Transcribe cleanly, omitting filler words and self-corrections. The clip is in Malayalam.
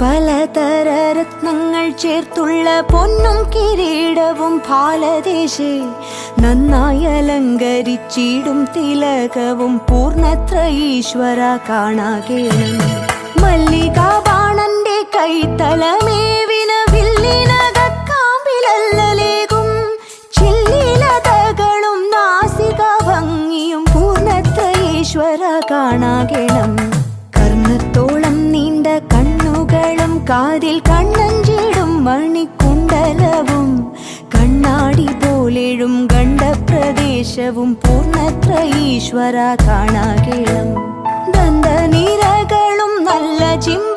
പലതര രത്നങ്ങൾ ചേർത്തുള്ള പൊന്നും കിരീടവും ഭാലദേശേ നന്നായി അലങ്കരിച്ചിടും തിലകവും പൂർണ്ണത്ര ഈശ്വര കാണാകേണം. മല്ലികാബാണന്റെ കൈത്തലമേവിന വില്ലിനകക്കാമ്പിലല്ലേകും ചില്ലിലതകളും നാസിക ഭംഗിയും പൂർണ്ണത്ര ഈശ്വര കാണാകേണം. കർണത്തോളം നീണ്ട കണ്ണുകളും കാതിൽ കണ്ണഞ്ചിടും മണിക്കുണ്ടലവും കണ്ണാടി പോലെഴും ഗണ്ഡപ്രദേശവും പൂർണ്ണത്ര ഈശ്വര കാണാകേണം. ദന്തനിരകളും നല്ല ചിമ്പ